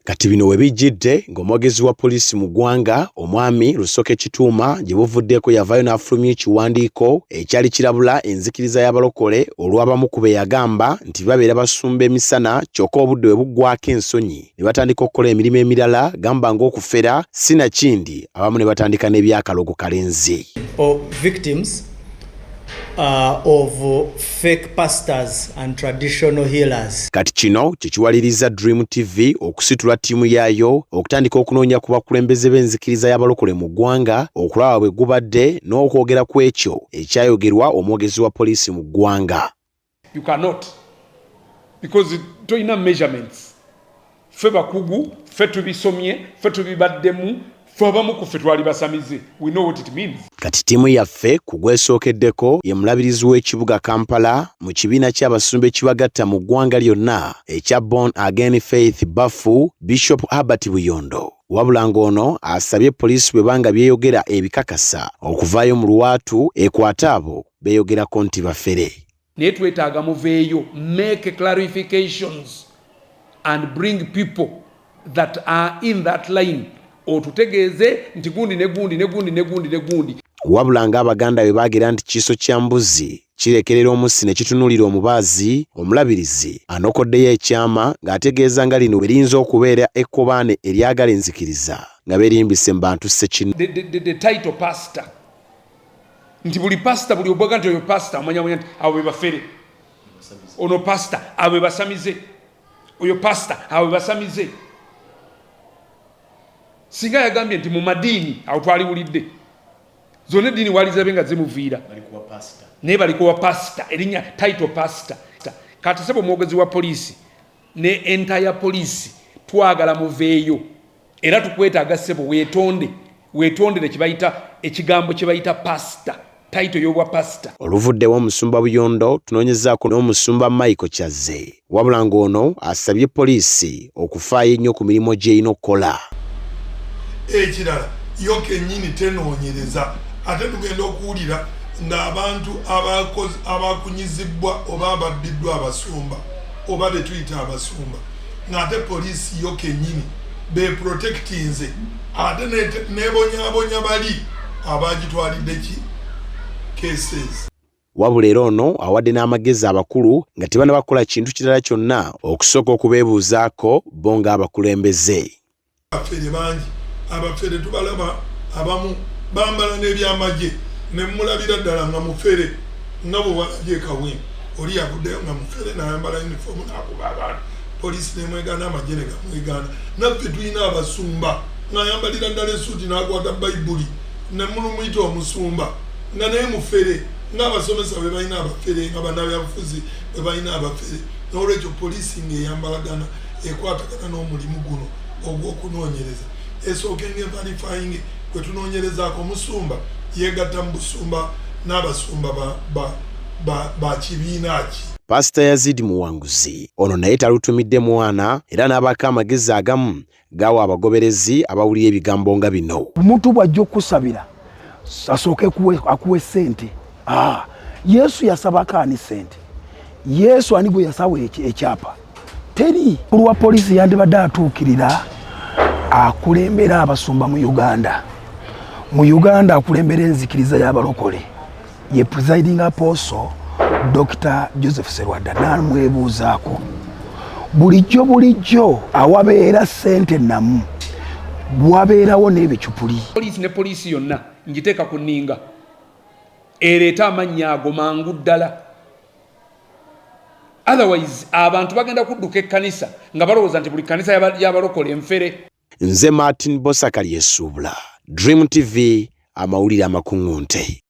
Kati bino webijjidde ng'omwogezi wa poliisi mu ggwanga omwami Lusoke Kituuma gye buvuddeko yavaayo n'afulumya ekiwandiiko ekyali kirabula enzikiriza y'abalokole olw'abamu ku be yagamba nti babeera basumba emisana kyokka obudde bwe buggwako ensonyi ne batandika okukola emirimu emirala gamba ng'okufera sinakindi abamu ne batandika n'ebyakalogo kalenzi. Victims of fake pastors and traditional healers. Kati kino kyekiwaliriza Dream TV okusitula ttiimu yaayo okutandika okunoonya ku bakulembeze b'enzikiriza y'abalokole mu ggwanga okulaba bwe gubadde n'okwogera ku ekyo ekyayogerwa omwogezi wa poliisi mu ggwanga. You cannot, because toyina measurements. Ffe bakugu, ffe tubisomye, ffe tubibaddemu, ffe abamu ku ffe twali basamize. We know what it means. Kati ttiimu yaffe ku gwesookeddeko ye mulabirizi w'ekibuga Kampala mu kibiina ky'abasumba ekibagatta mu ggwanga lyonna ekya Born Again Faith Bafu Bishop Herbert Buyondo. Wabula ng'ono asabye poliisi bwe banga byeyogera ebikakasa okuvaayo mu lwatu ekwate abo beeyogerako nti bafere. Naye twetaaga muveeyo, make clarifications and bring people that are in that line. Otutegeeze nti gundi ne gundi ne gundi ne gundi ne gundi. Wabula ng'Abaganda bwe baagera nti kiso kya mbuzi kirekerera omussi ne kitunuulira omubaazi, omulabirizi anokoddeyo ekyama ng'ategeeza nga lino bwe liyinza okubeera ekkobaane eryagala enzikiriza nga beerimbise mu bantu ssekino. The title pastor. Nti buli pastor buli obwaga nti oyo pastor amanya nti abo be bafere. Ono pastor abo be basamize. Oyo pastor abo be basamize. Singa yagambye nti mu madini awo twaliwulidde. Zonna eddiini walizabe nga zimuviira. Naye balikuwa pastor, erinnya title pastor. Kati sebo omwogezi wa poliisi ne entire poliisi twagala muveeyo. Era tukwetaaga sebo weetondere ekigambo kye bayita pastor. Title y'obwa pastor. Oluvuddewo omusumba Buyondo tunoonyezaako n'omusumba Michael Kyazze. Wabula ng'ono asabye poliisi okufaayo ennyo ku mirimu gy'erina okukola. Ekirala yo kennyini tenoonyereza ate tugenda okuwulira ng'abantu abakunyizibwa oba ababbiddwa abasumba oba be tuyita abasumba ng'ate poliisi yo kennyini beprotectinze ate nebonyabonya bali abagitwalidde ki cases. Wabula era ono awadde n'amagezi abakulu nga tebanabakola kintu kirala kyonna okusooka okubeebuuzaako bo ng'abakulembeze. Abafere bangi abafere tubalaba abamu bambala n'ebyamagye ne mulabira ddala nga mufere nga bwe walabye Kawempe oli yavuddeyo nga mufere n'ayambala uniform n'akuba abantu poliisi nemwegaana amagye ne gamwegaana. Naffe tulina abasumba ng'ayambalira ddala essuuti n'akwata bayibuli ne mulumuyita omusumba nga naye mufere ng'abasomesa bwe balina abafere nga bannabyabufuzi bwe balina abafere. N'olwekyo poliisi ng'eyambalagana ekwatagana n'omulimu guno ogw'okunoonyereza esooke ngeverifying kwe tunoonyerezaako omusumba yeegatta mu busumba n'abasumba ba kibiina ki. Pastor Yazid Muwanguzi ono naye talutumidde mwana era n'abaako amagezi agamu gaawa abagoberezi abawulira ebigambo nga bino. Omuntu bw'ajja okusabira asooke akuwe ssente. Yesu yasabako ani ssente? Yesu ani gwe yasawa ekyapa? Teri. Olwa poliisi yandibadde atuukirira akulembera abasumba mu Uganda. Mu Uganda akulembera enzikiriza y'abalokole ye presiding apostle Dr. Joseph Serwadda n'amwebuuzaako bulijjo awabeera ssente namu wabeerawo n'ebicupuli. Poliisi ne poliisi yonna ngiteeka ku nninga ereeta amannya ago mangu ddala. Otherwise abantu bagenda kudduka ekkanisa nga balowooza nti buli kkanisa y'abalokole enfere. Nze Martin Bosakali Yesuubula, Dream TV, amawulire amakuŋŋunte.